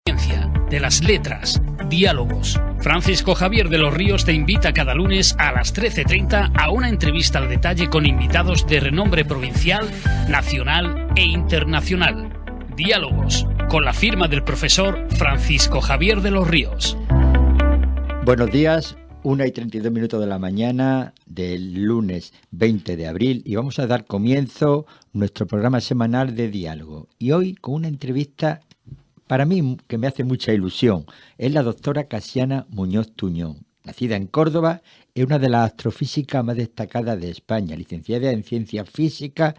ciencia, de las letras, diálogos. Francisco Javier de los Ríos te invita cada lunes a las 13:30 a una entrevista al detalle con invitados de renombre provincial, nacional e internacional. Diálogos, con la firma del profesor Francisco Javier de los Ríos. Buenos días, 1:32 de la mañana del lunes 20 de abril y vamos a dar comienzo a nuestro programa semanal de diálogo. Y hoy con una entrevista para mí que me hace mucha ilusión. Es la doctora Casiana Muñoz Tuñón. Nacida en Córdoba, es una de las astrofísicas más destacadas de España, licenciada en Ciencias Físicas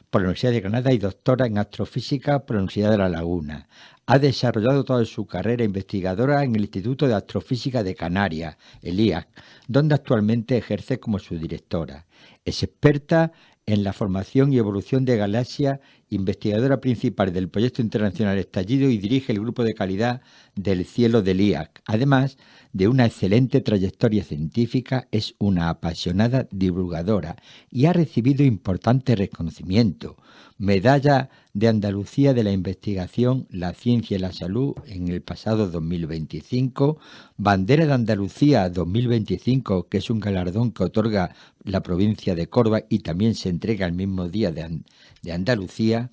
por la Universidad de Granada y doctora en Astrofísica por la Universidad de La Laguna. Ha desarrollado toda su carrera investigadora en el Instituto de Astrofísica de Canarias, el IAC, donde actualmente ejerce como su directora. Es experta en la formación y evolución de galaxias, investigadora principal del proyecto internacional Estallido y dirige el grupo de calidad del cielo del IAC. Además de una excelente trayectoria científica, es una apasionada divulgadora y ha recibido importantes reconocimientos. Medalla de Andalucía de la Investigación, la Ciencia y la Salud en el pasado 2025, Bandera de Andalucía 2025, que es un galardón que otorga la provincia de Córdoba y también se entrega el mismo día de Andalucía.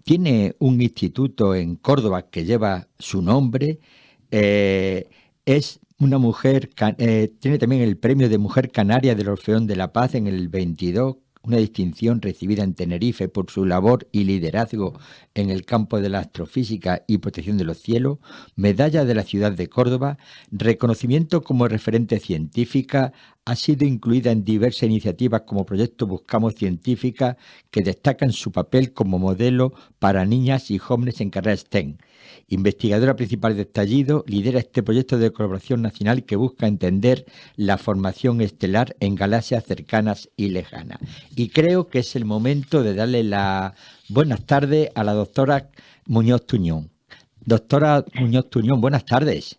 Tiene un instituto en Córdoba que lleva su nombre. Es una mujer, tiene también el premio de Mujer Canaria del Orfeón de la Paz en el 22, una distinción recibida en Tenerife por su labor y liderazgo en el campo de la astrofísica y protección de los cielos, medalla de la ciudad de Córdoba, reconocimiento como referente científica, ha sido incluida en diversas iniciativas como Proyecto Buscamos Científica, que destacan su papel como modelo para niñas y jóvenes en carreras STEM. Investigadora principal de Estallido, lidera este proyecto de colaboración nacional que busca entender la formación estelar en galaxias cercanas y lejanas. Y creo que es el momento de darle las buenas tardes a la doctora Muñoz Tuñón. Doctora Muñoz Tuñón, buenas tardes.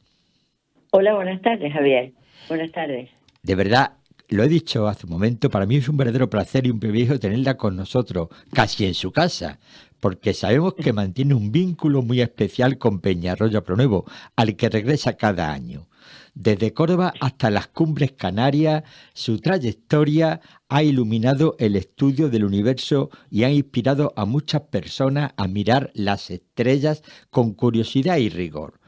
Hola, buenas tardes, Javier. Buenas tardes. De verdad, lo he dicho hace un momento, para mí es un verdadero placer y un privilegio tenerla con nosotros, casi en su casa, porque sabemos que mantiene un vínculo muy especial con Peñarroya Pronuevo, al que regresa cada año. Desde Córdoba hasta las Cumbres Canarias, su trayectoria ha iluminado el estudio del universo y ha inspirado a muchas personas a mirar las estrellas con curiosidad y rigor.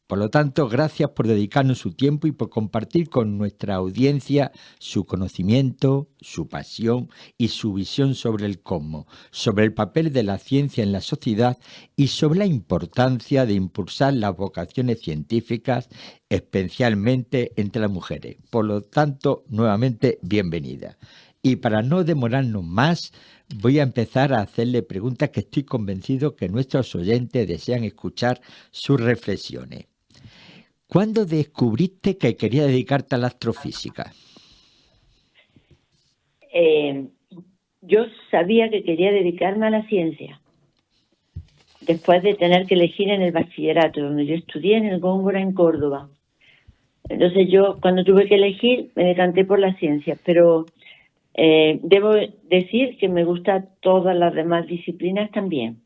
Por lo tanto, gracias por dedicarnos su tiempo y por compartir con nuestra audiencia su conocimiento, su pasión y su visión sobre el cosmos, sobre el papel de la ciencia en la sociedad y sobre la importancia de impulsar las vocaciones científicas, especialmente entre las mujeres. Por lo tanto, nuevamente, bienvenida. Y para no demorarnos más, voy a empezar a hacerle preguntas que estoy convencido que nuestros oyentes desean escuchar sus reflexiones. ¿Cuándo descubriste que querías dedicarte a la astrofísica? Yo sabía que quería dedicarme a la ciencia, después de tener que elegir en el bachillerato, donde yo estudié en el Góngora, en Córdoba. Entonces yo, cuando tuve que elegir, me decanté por la ciencia, pero debo decir que me gustan todas las demás disciplinas también.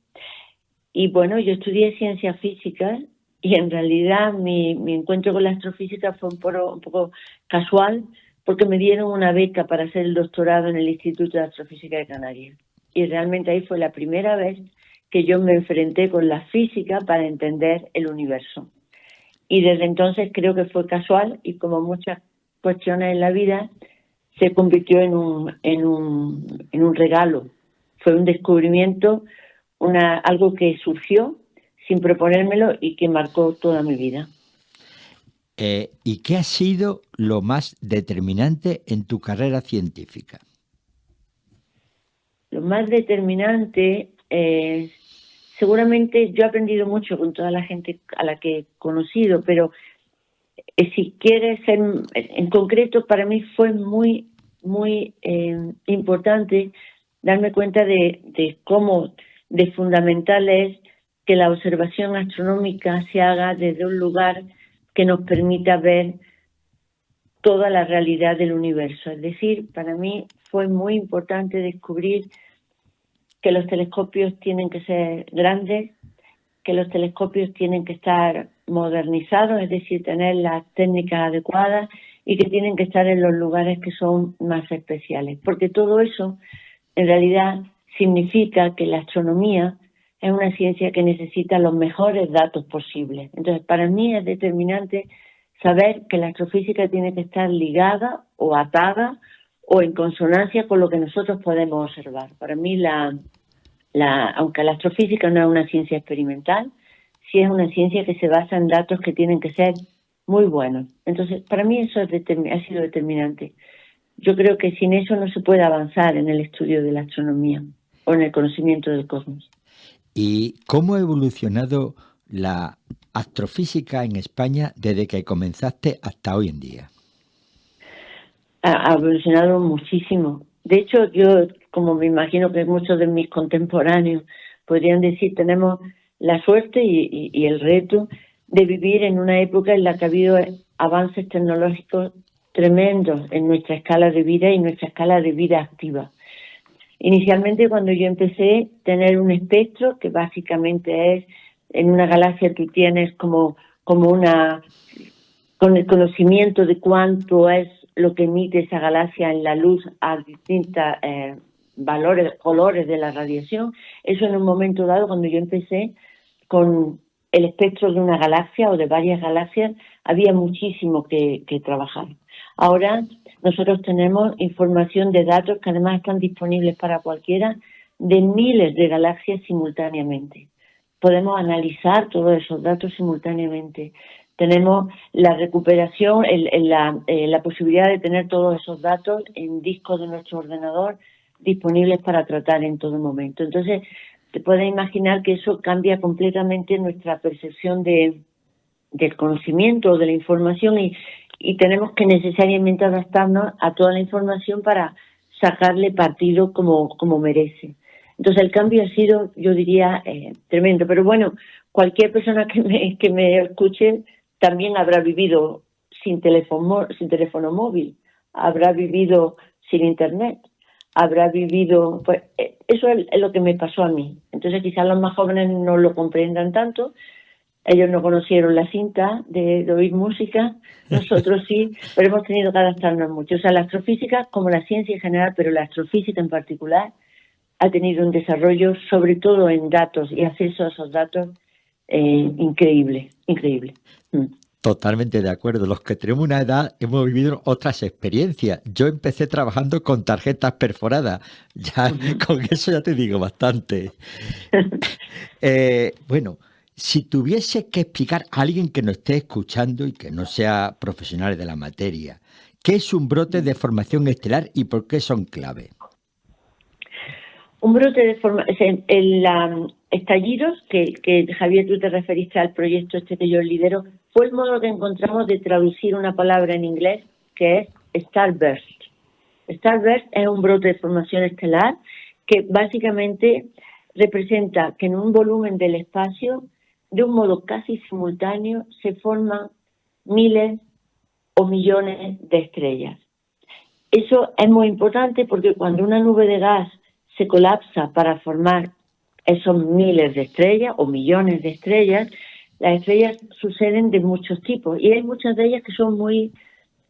Y bueno, yo estudié ciencias físicas, y en realidad mi encuentro con la astrofísica fue un poco casual, porque me dieron una beca para hacer el doctorado en el Instituto de Astrofísica de Canarias. Y realmente ahí fue la primera vez que yo me enfrenté con la física para entender el universo. Y desde entonces creo que fue casual y, como muchas cuestiones en la vida, se convirtió en un regalo. Fue un descubrimiento, algo que surgió sin proponérmelo y que marcó toda mi vida. ¿Y qué ha sido lo más determinante en tu carrera científica? Lo más determinante, seguramente yo he aprendido mucho con toda la gente a la que he conocido, pero si quieres ser en concreto, para mí fue muy importante darme cuenta de cómo de fundamental es que la observación astronómica se haga desde un lugar que nos permita ver toda la realidad del universo. Es decir, para mí fue muy importante descubrir que los telescopios tienen que ser grandes, que los telescopios tienen que estar modernizados, es decir, tener las técnicas adecuadas y que tienen que estar en los lugares que son más especiales. Porque todo eso, en realidad, significa que la astronomía es una ciencia que necesita los mejores datos posibles. Entonces, para mí es determinante saber que la astrofísica tiene que estar ligada o atada o en consonancia con lo que nosotros podemos observar. Para mí, aunque la astrofísica no es una ciencia experimental, sí es una ciencia que se basa en datos que tienen que ser muy buenos. Entonces, para mí eso ha sido determinante. Yo creo que sin eso no se puede avanzar en el estudio de la astronomía o en el conocimiento del cosmos. ¿Y cómo ha evolucionado la astrofísica en España desde que comenzaste hasta hoy en día? Ha evolucionado muchísimo. De hecho, yo, como me imagino que muchos de mis contemporáneos podrían decir, tenemos la suerte y el reto de vivir en una época en la que ha habido avances tecnológicos tremendos en nuestra escala de vida y nuestra escala de vida activa. Inicialmente, cuando yo empecé a tener un espectro, que básicamente es, en una galaxia tú tienes como con el conocimiento de cuánto es lo que emite esa galaxia en la luz a distintos colores de la radiación. Eso en un momento dado, cuando yo empecé con el espectro de una galaxia o de varias galaxias, había muchísimo que trabajar. Ahora nosotros tenemos información de datos que además están disponibles para cualquiera de miles de galaxias simultáneamente. Podemos analizar todos esos datos simultáneamente. Tenemos la recuperación, la posibilidad de tener todos esos datos en discos de nuestro ordenador disponibles para tratar en todo momento. Entonces, te puedes imaginar que eso cambia completamente nuestra percepción del conocimiento, de la información y tenemos que necesariamente adaptarnos a toda la información para sacarle partido como merece. Entonces el cambio ha sido, yo diría, tremendo. Pero bueno, cualquier persona que me escuche también habrá vivido sin teléfono móvil, habrá vivido sin internet, habrá vivido, pues eso es lo que me pasó a mí. Entonces quizás los más jóvenes no lo comprendan tanto, ellos no conocieron la cinta de oír música, nosotros sí, pero hemos tenido que adaptarnos mucho. O sea, la astrofísica, como la ciencia en general, pero la astrofísica en particular, ha tenido un desarrollo, sobre todo en datos y acceso a esos datos, increíble. Totalmente de acuerdo. Los que tenemos una edad hemos vivido otras experiencias. Yo empecé trabajando con tarjetas perforadas. Ya con eso ya te digo bastante. Bueno, si tuviese que explicar a alguien que nos esté escuchando y que no sea profesional de la materia, ¿qué es un brote de formación estelar y por qué son clave? Un brote de formación, estallidos, que Javier, tú te referiste al proyecto este que yo lidero, fue el modo que encontramos de traducir una palabra en inglés que es starburst. Starburst es un brote de formación estelar que básicamente representa que en un volumen del espacio, de un modo casi simultáneo, se forman miles o millones de estrellas. Eso es muy importante porque cuando una nube de gas se colapsa para formar esos miles de estrellas o millones de estrellas, las estrellas suceden de muchos tipos y hay muchas de ellas que son muy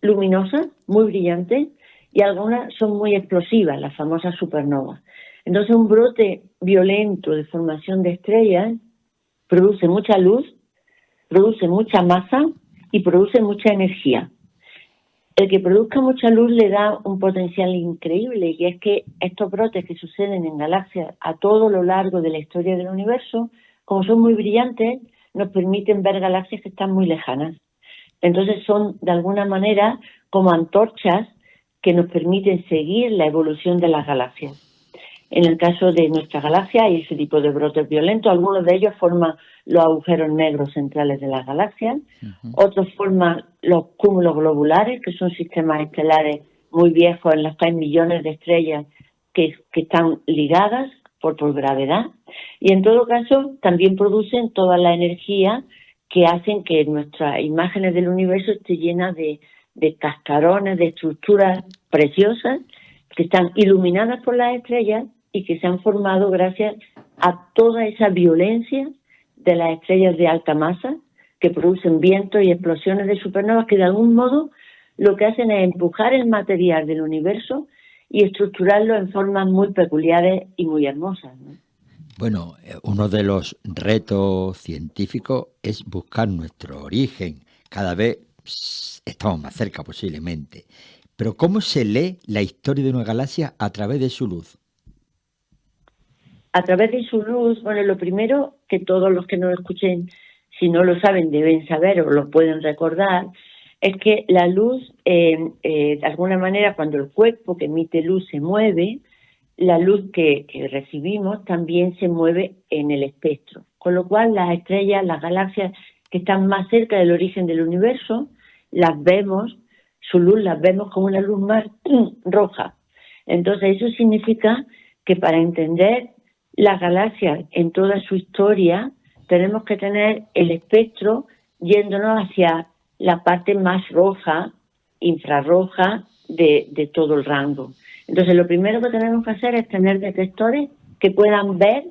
luminosas, muy brillantes y algunas son muy explosivas, las famosas supernovas. Entonces un brote violento de formación de estrellas produce mucha luz, produce mucha masa y produce mucha energía. El que produzca mucha luz le da un potencial increíble y es que estos brotes que suceden en galaxias a todo lo largo de la historia del universo, como son muy brillantes, nos permiten ver galaxias que están muy lejanas. Entonces son de alguna manera como antorchas que nos permiten seguir la evolución de las galaxias. En el caso de nuestra galaxia hay ese tipo de brotes violentos, algunos de ellos forman los agujeros negros centrales de las galaxias, otros forman los cúmulos globulares, que son sistemas estelares muy viejos en los que hay millones de estrellas que están ligadas por gravedad, y en todo caso también producen toda la energía que hacen que nuestras imágenes del universo estén llenas de cascarones, de estructuras preciosas que están iluminadas por las estrellas y que se han formado gracias a toda esa violencia de las estrellas de alta masa, que producen vientos y explosiones de supernovas que de algún modo lo que hacen es empujar el material del universo y estructurarlo en formas muy peculiares y muy hermosas, ¿no? Bueno, uno de los retos científicos es buscar nuestro origen. Cada vez estamos más cerca posiblemente. Pero ¿cómo se lee la historia de una galaxia a través de su luz? A través de su luz, bueno, lo primero que todos los que nos escuchen, si no lo saben, deben saber o lo pueden recordar, es que la luz, de alguna manera, cuando el cuerpo que emite luz se mueve, la luz que recibimos también se mueve en el espectro. Con lo cual, las estrellas, las galaxias que están más cerca del origen del universo, las vemos, su luz las vemos como una luz más roja. Entonces, eso significa que para entender las galaxias en toda su historia, tenemos que tener el espectro yéndonos hacia la parte más roja, infrarroja de todo el rango. Entonces, lo primero que tenemos que hacer es tener detectores que puedan ver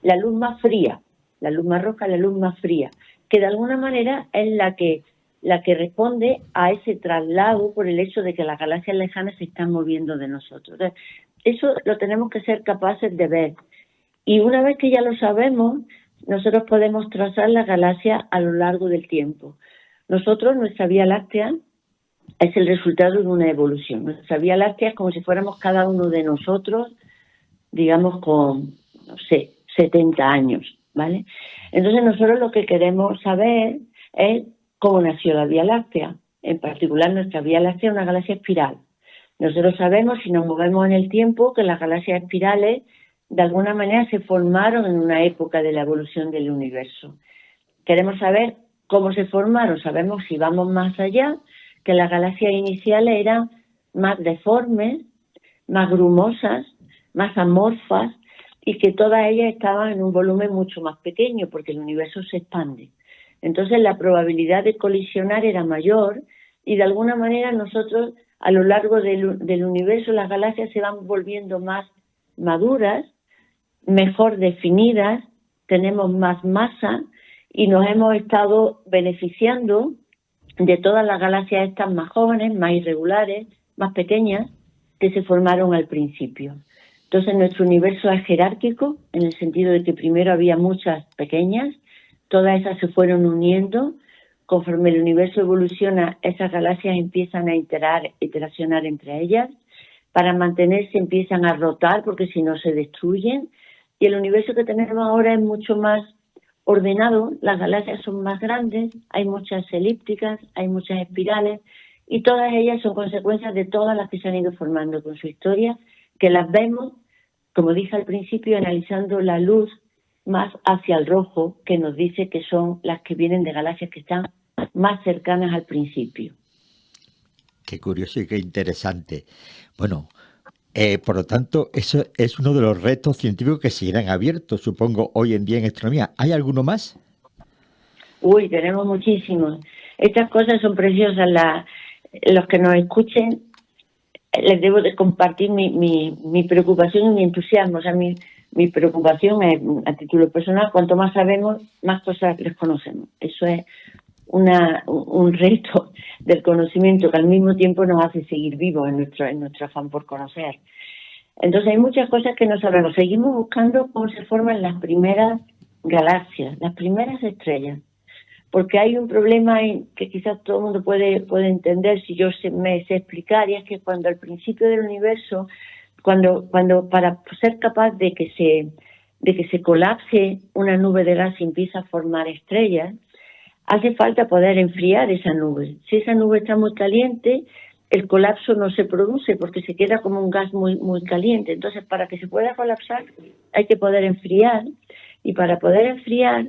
la luz más fría, la luz más roja, la luz más fría, que de alguna manera es la que responde a ese traslado por el hecho de que las galaxias lejanas se están moviendo de nosotros. Entonces, eso lo tenemos que ser capaces de ver. Y una vez que ya lo sabemos, nosotros podemos trazar la galaxia a lo largo del tiempo. Nosotros, nuestra Vía Láctea, es el resultado de una evolución. Nuestra Vía Láctea es como si fuéramos cada uno de nosotros, digamos, con, no sé, 70 años, ¿vale? Entonces, nosotros lo que queremos saber es cómo nació la Vía Láctea. En particular, nuestra Vía Láctea es una galaxia espiral. Nosotros sabemos, si nos movemos en el tiempo, que las galaxias espirales de alguna manera se formaron en una época de la evolución del universo. Queremos saber cómo se formaron. Sabemos, si vamos más allá, que las galaxias iniciales eran más deformes, más grumosas, más amorfas, y que todas ellas estaban en un volumen mucho más pequeño, porque el universo se expande. Entonces la probabilidad de colisionar era mayor, y de alguna manera nosotros, a lo largo del universo, las galaxias se van volviendo más maduras, mejor definidas, tenemos más masa y nos hemos estado beneficiando de todas las galaxias estas más jóvenes, más irregulares, más pequeñas, que se formaron al principio. Entonces nuestro universo es jerárquico, en el sentido de que primero había muchas pequeñas, todas esas se fueron uniendo. Conforme el universo evoluciona, esas galaxias empiezan a interaccionar entre ellas. Para mantenerse empiezan a rotar, porque si no se destruyen. Y el universo que tenemos ahora es mucho más ordenado, las galaxias son más grandes, hay muchas elípticas, hay muchas espirales, y todas ellas son consecuencias de todas las que se han ido formando con su historia, que las vemos, como dije al principio, analizando la luz más hacia el rojo, que nos dice que son las que vienen de galaxias que están más cercanas al principio. Qué curioso y qué interesante. Bueno, por lo tanto, eso es uno de los retos científicos que seguirán abiertos, supongo, hoy en día en astronomía. ¿Hay alguno más? Uy, tenemos muchísimos. Estas cosas son preciosas. Los que nos escuchen, les debo de compartir mi preocupación y mi entusiasmo. O sea, mi preocupación es, a título personal, cuanto más sabemos, más cosas les conocemos. Eso es un reto del conocimiento que al mismo tiempo nos hace seguir vivos en nuestro afán por conocer. Entonces hay muchas cosas que no sabemos. Seguimos buscando cómo se forman las primeras galaxias, las primeras estrellas, porque hay un problema que quizás todo el mundo puede entender si yo me sé explicar, y es que cuando al principio del universo, cuando para ser capaz de que se colapse una nube de gas y empieza a formar estrellas, hace falta poder enfriar esa nube. Si esa nube está muy caliente, el colapso no se produce porque se queda como un gas muy, muy caliente. Entonces, para que se pueda colapsar, hay que poder enfriar. Y para poder enfriar,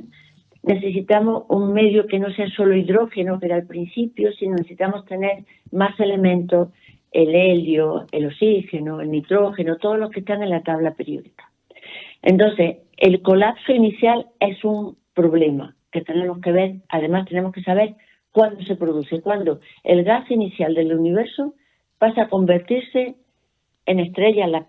necesitamos un medio que no sea solo hidrógeno, que era al principio, sino necesitamos tener más elementos, el helio, el oxígeno, el nitrógeno, todos los que están en la tabla periódica. Entonces, el colapso inicial es un problema que tenemos que ver. Además, tenemos que saber cuándo se produce, cuándo el gas inicial del universo pasa a convertirse en estrellas las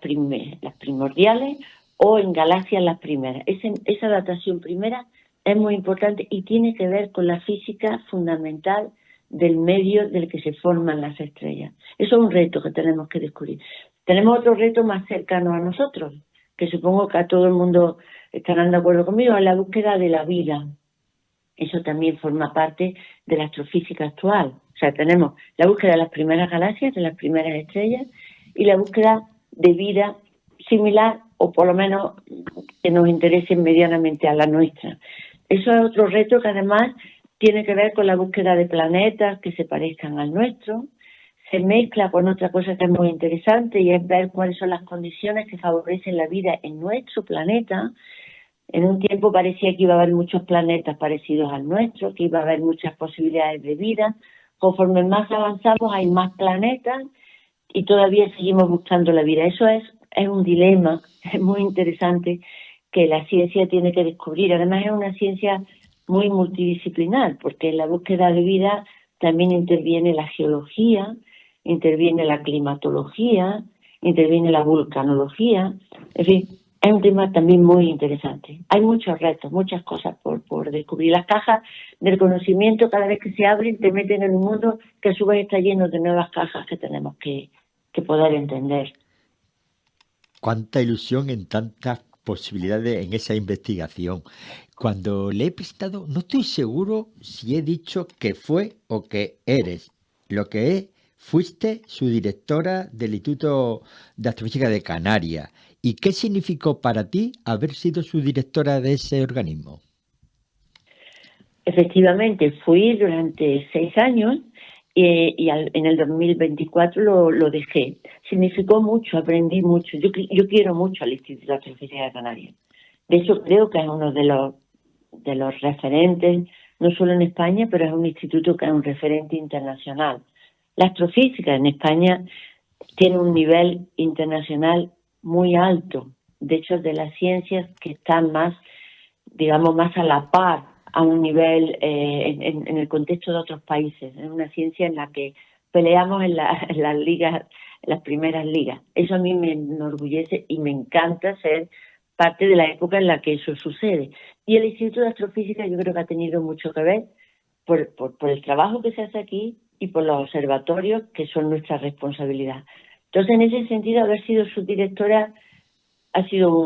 primordiales o en galaxias las primeras. Esa datación primera es muy importante y tiene que ver con la física fundamental del medio del que se forman las estrellas. Eso es un reto que tenemos que descubrir. Tenemos otro reto más cercano a nosotros, que supongo que a todo el mundo estarán de acuerdo conmigo, es la búsqueda de la vida. Eso también forma parte de la astrofísica actual. O sea, tenemos la búsqueda de las primeras galaxias, de las primeras estrellas, y la búsqueda de vida similar, o por lo menos que nos interese medianamente a la nuestra. Eso es otro reto que además tiene que ver con la búsqueda de planetas que se parezcan al nuestro. Se mezcla con otra cosa que es muy interesante y es ver cuáles son las condiciones que favorecen la vida en nuestro planeta. En un tiempo parecía que iba a haber muchos planetas parecidos al nuestro, que iba a haber muchas posibilidades de vida. Conforme más avanzamos hay más planetas y todavía seguimos buscando la vida. Eso es un dilema, es muy interesante que la ciencia tiene que descubrir. Además es una ciencia muy multidisciplinar, porque en la búsqueda de vida también interviene la geología, interviene la climatología, interviene la vulcanología. En fin, es un tema también muy interesante. Hay muchos retos, muchas cosas por descubrir. Las cajas del conocimiento, cada vez que se abren, te meten en un mundo que a su vez está lleno de nuevas cajas que tenemos que poder entender. Cuánta ilusión en tantas posibilidades en esa investigación. Cuando le he prestado, no estoy seguro si he dicho que fue o que eres. Lo que es, fuiste su directora del Instituto de Astrofísica de Canarias. ¿Y qué significó para ti haber sido su directora de ese organismo? Efectivamente, fui durante 6 años y en el 2024 lo dejé. Significó mucho, aprendí mucho. Yo quiero mucho al Instituto de Astrofísica de Canarias. De hecho, creo que es uno de los referentes, no solo en España, pero es un instituto que es un referente internacional. La astrofísica en España tiene un nivel internacional muy alto. De hecho, de las ciencias que están más, digamos, más a la par a un nivel en el contexto de otros países. Es una ciencia en la que peleamos en las ligas, en las primeras ligas. Eso a mí me enorgullece y me encanta ser parte de la época en la que eso sucede. Y el Instituto de Astrofísica yo creo que ha tenido mucho que ver por el trabajo que se hace aquí y por los observatorios que son nuestra responsabilidad. Entonces, en ese sentido, haber sido subdirectora ha sido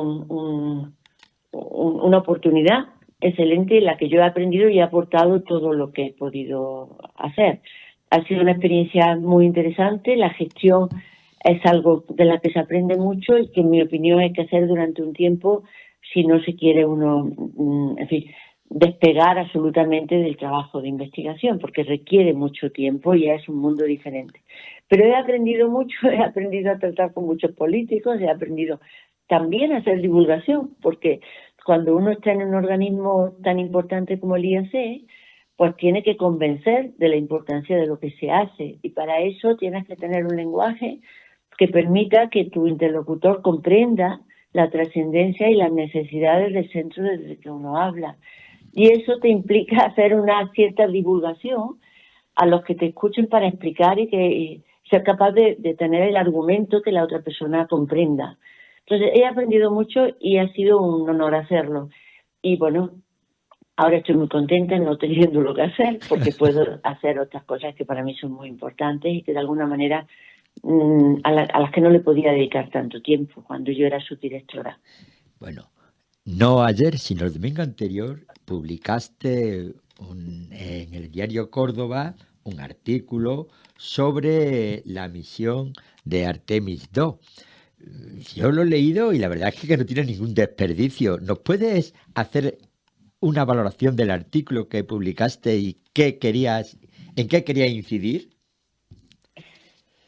una oportunidad excelente en la que yo he aprendido y he aportado todo lo que he podido hacer. Ha sido una experiencia muy interesante. La gestión es algo de la que se aprende mucho y que en mi opinión hay que hacer durante un tiempo si no se quiere uno, en fin, despegar absolutamente del trabajo de investigación, porque requiere mucho tiempo y es un mundo diferente. Pero he aprendido mucho, he aprendido a tratar con muchos políticos, he aprendido también a hacer divulgación, porque cuando uno está en un organismo tan importante como el IAC, pues tiene que convencer de la importancia de lo que se hace, y para eso tienes que tener un lenguaje que permita que tu interlocutor comprenda la trascendencia y las necesidades del centro desde el que uno habla. Y eso te implica hacer una cierta divulgación a los que te escuchen para explicar y ser capaz de tener el argumento que la otra persona comprenda. Entonces, he aprendido mucho y ha sido un honor hacerlo. Y bueno, ahora estoy muy contenta no teniendo lo que hacer, porque puedo hacer otras cosas que para mí son muy importantes y que de alguna manera a las que no le podía dedicar tanto tiempo cuando yo era subdirectora. Bueno, no ayer, sino el domingo anterior, publicaste en el diario Córdoba un artículo sobre la misión de Artemis II. Yo lo he leído y la verdad es que no tiene ningún desperdicio. ¿Nos puedes hacer una valoración del artículo que publicaste y en qué querías incidir?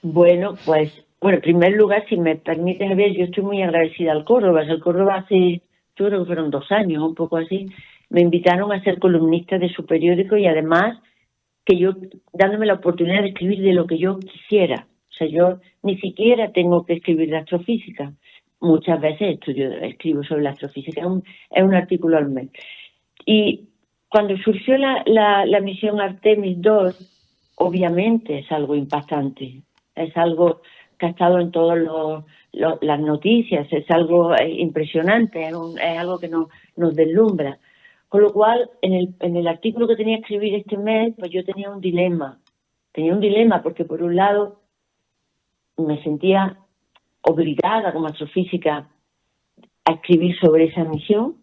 Bueno, pues, en primer lugar, si me permites, Javier, yo estoy muy agradecida al Córdoba. El Córdoba hace, yo creo que fueron 2 años, un poco así, me invitaron a ser columnista de su periódico y además dándome la oportunidad de escribir de lo que yo quisiera. O sea, yo ni siquiera tengo que escribir de astrofísica. Muchas veces escribo sobre la astrofísica. Es un artículo al mes. Y cuando surgió la misión Artemis II, obviamente es algo impactante. Es algo que ha estado en todas las noticias. Es algo impresionante. Es algo que nos deslumbra. Con lo cual, en el artículo que tenía que escribir este mes, pues yo tenía un dilema. Tenía un dilema porque, por un lado, me sentía obligada como astrofísica a escribir sobre esa misión,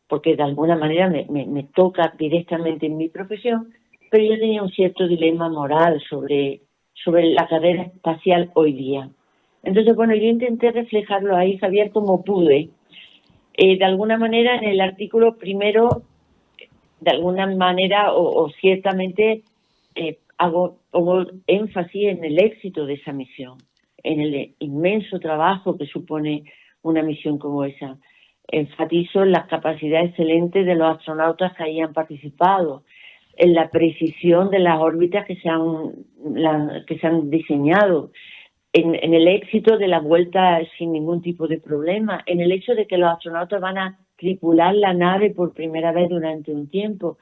porque de alguna manera me toca directamente en mi profesión, pero yo tenía un cierto dilema moral sobre la carrera espacial hoy día. Entonces, bueno, yo intenté reflejarlo ahí, Javier, como pude. De alguna manera, en el artículo primero, de alguna manera o ciertamente, hago énfasis en el éxito de esa misión, en el inmenso trabajo que supone una misión como esa. Enfatizo en las capacidades excelentes de los astronautas que ahí han participado, en la precisión de las órbitas que se han diseñado, en el éxito de la vuelta sin ningún tipo de problema, en el hecho de que los astronautas van a tripular la nave por primera vez durante un tiempo.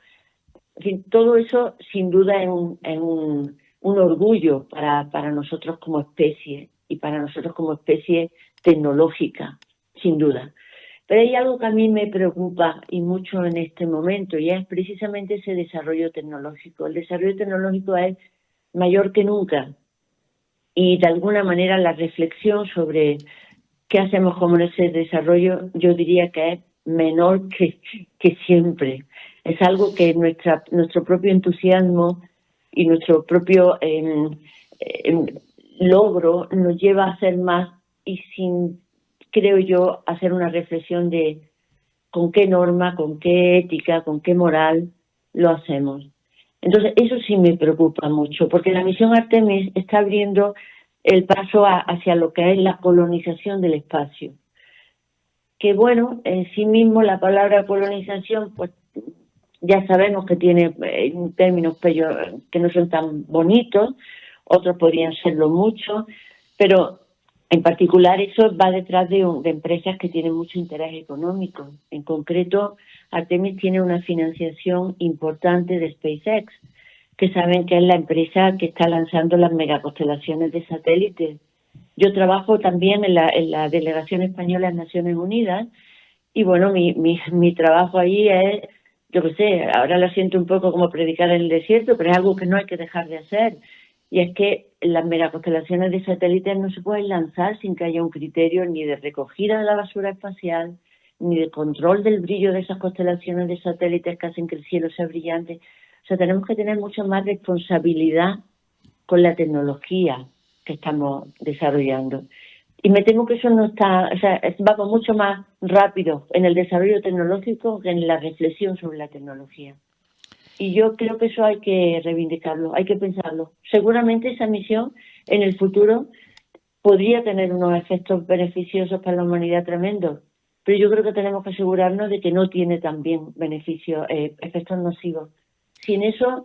En fin, todo eso sin duda es un orgullo para nosotros como especie y para nosotros como especie tecnológica, sin duda. Pero hay algo que a mí me preocupa y mucho en este momento, y es precisamente ese desarrollo tecnológico. El desarrollo tecnológico es mayor que nunca y de alguna manera la reflexión sobre qué hacemos con ese desarrollo yo diría que es menor que siempre. Es algo que nuestro propio entusiasmo y nuestro propio logro nos lleva a hacer más y sin, creo yo, hacer una reflexión de con qué norma, con qué ética, con qué moral lo hacemos. Entonces, eso sí me preocupa mucho, porque la misión Artemis está abriendo el paso hacia lo que es la colonización del espacio. Que bueno, en sí mismo la palabra colonización, pues ya sabemos que tiene términos que no son tan bonitos, otros podrían serlo mucho, pero en particular eso va detrás de empresas que tienen mucho interés económico. En concreto, Artemis tiene una financiación importante de SpaceX, que saben que es la empresa que está lanzando las megaconstelaciones de satélites. Yo trabajo también en la delegación española en Naciones Unidas y bueno, mi trabajo ahí es, yo qué sé, ahora lo siento un poco como predicar en el desierto, pero es algo que no hay que dejar de hacer. Y es que las megaconstelaciones de satélites no se pueden lanzar sin que haya un criterio ni de recogida de la basura espacial, ni de control del brillo de esas constelaciones de satélites que hacen que el cielo sea brillante. O sea, tenemos que tener mucha más responsabilidad con la tecnología que estamos desarrollando. Y me temo que eso no está, o sea, vamos mucho más rápido en el desarrollo tecnológico que en la reflexión sobre la tecnología. Y yo creo que eso hay que reivindicarlo, hay que pensarlo. Seguramente esa misión en el futuro podría tener unos efectos beneficiosos para la humanidad tremendos, pero yo creo que tenemos que asegurarnos de que no tiene también beneficios, efectos nocivos. Sin eso,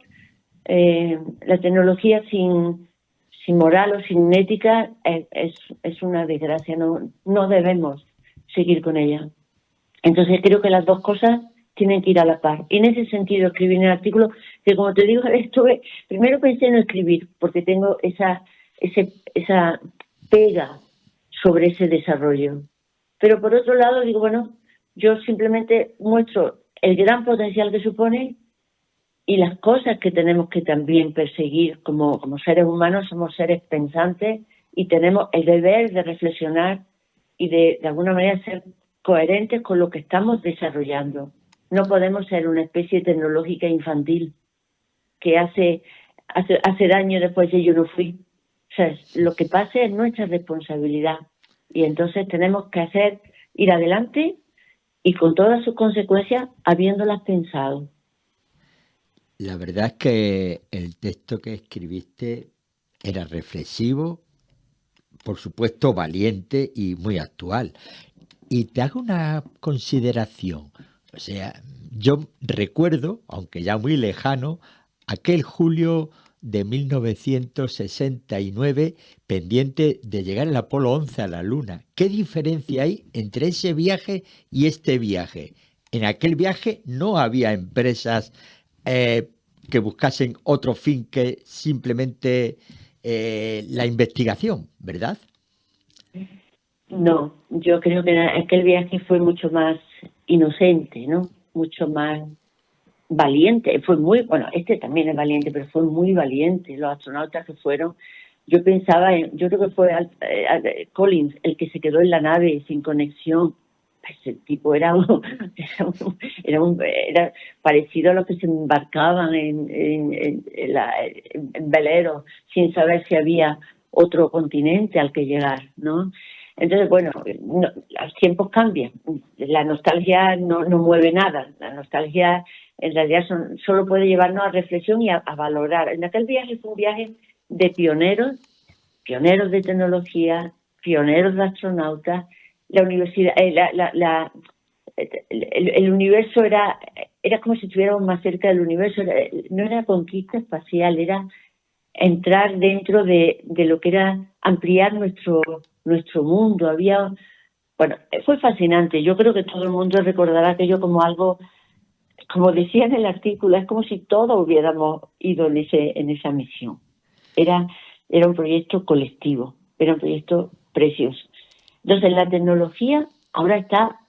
la tecnología sin moral o sin ética es una desgracia, no debemos seguir con ella. Entonces creo que las dos cosas tienen que ir a la par. Y en ese sentido escribí en el artículo que, como te digo, primero pensé en escribir, porque tengo esa pega sobre ese desarrollo. Pero por otro lado digo, bueno, yo simplemente muestro el gran potencial que supone y las cosas que tenemos que también perseguir como seres humanos. Somos seres pensantes y tenemos el deber de reflexionar y de alguna manera ser coherentes con lo que estamos desarrollando. No podemos ser una especie tecnológica infantil que hace daño después de yo no fui. O sea, lo que pase es nuestra responsabilidad y entonces tenemos que ir adelante y con todas sus consecuencias habiéndolas pensado. La verdad es que el texto que escribiste era reflexivo, por supuesto valiente y muy actual. Y te hago una consideración. O sea, yo recuerdo, aunque ya muy lejano, aquel julio de 1969 pendiente de llegar el Apolo 11 a la Luna. ¿Qué diferencia hay entre ese viaje y este viaje? En aquel viaje no había empresas que buscasen otro fin que simplemente la investigación, ¿verdad? No, yo creo que aquel viaje fue mucho más inocente, ¿no? mucho más valiente. Fue muy, bueno, este también es valiente, pero fue muy valiente. Los astronautas que fueron, yo creo que fue Collins el que se quedó en la nave sin conexión. Ese tipo era parecido a los que se embarcaban en veleros sin saber si había otro continente al que llegar, ¿no? Entonces, bueno, los tiempos cambian. La nostalgia no mueve nada. La nostalgia en realidad solo puede llevarnos a reflexión y a valorar. En aquel viaje fue un viaje de pioneros de tecnología, pioneros de astronautas. La universidad, el universo era como si estuviéramos más cerca del universo. No era conquista espacial, era entrar dentro de lo que era ampliar nuestro mundo. Fue fascinante. Yo creo que todo el mundo recordará aquello como algo, como decía en el artículo, es como si todos hubiéramos ido en esa misión. Era un proyecto colectivo, era un proyecto precioso. Entonces, la tecnología ahora está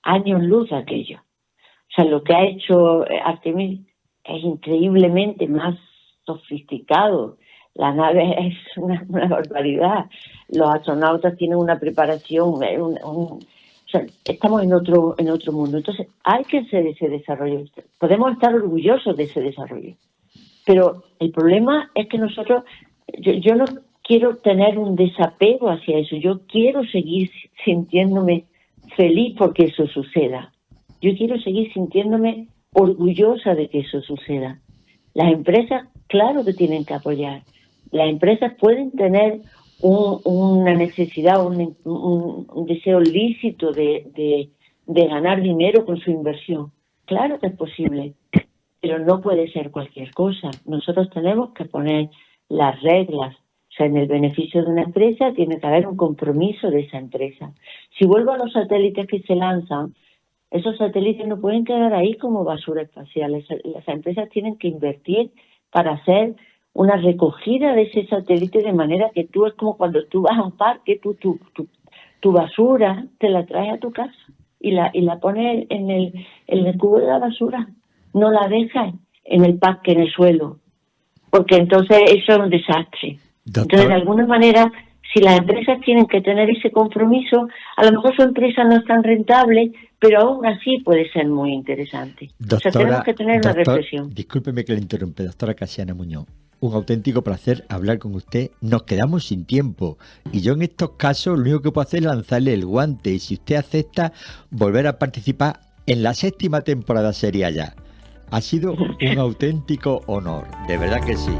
años luz de aquello. O sea, lo que ha hecho Artemis es increíblemente más sofisticado. La nave es una barbaridad. Los astronautas tienen una preparación, o sea, estamos en otro mundo. Entonces, hay que hacer ese desarrollo. Podemos estar orgullosos de ese desarrollo. Pero el problema es que nosotros, yo no quiero tener un desapego hacia eso. Yo quiero seguir sintiéndome feliz porque eso suceda. Yo quiero seguir sintiéndome orgullosa de que eso suceda. Las empresas, claro que tienen que apoyar. Las empresas pueden tener una necesidad, un deseo lícito de ganar dinero con su inversión. Claro que es posible, pero no puede ser cualquier cosa. Nosotros tenemos que poner las reglas. O sea, en el beneficio de una empresa tiene que haber un compromiso de esa empresa. Si vuelvo a los satélites que se lanzan, esos satélites no pueden quedar ahí como basura espacial. Las empresas tienen que invertir para hacer una recogida de ese satélite de manera que es como cuando tú vas a un parque, tu basura te la traes a tu casa y la pones en el cubo de la basura. No la dejas en el parque, en el suelo, porque entonces eso es un desastre. Doctor. Entonces, de alguna manera, si las empresas tienen que tener ese compromiso, a lo mejor su empresa no es tan rentable, pero aún así puede ser muy interesante. Doctora, o sea, tenemos que tener una reflexión. Discúlpeme que le interrumpe, doctora Casiana Muñoz. Un auténtico placer hablar con usted. Nos quedamos sin tiempo y yo en estos casos lo único que puedo hacer es lanzarle el guante y si usted acepta volver a participar en la 7ª temporada sería ya. Ha sido un auténtico honor, de verdad que sí.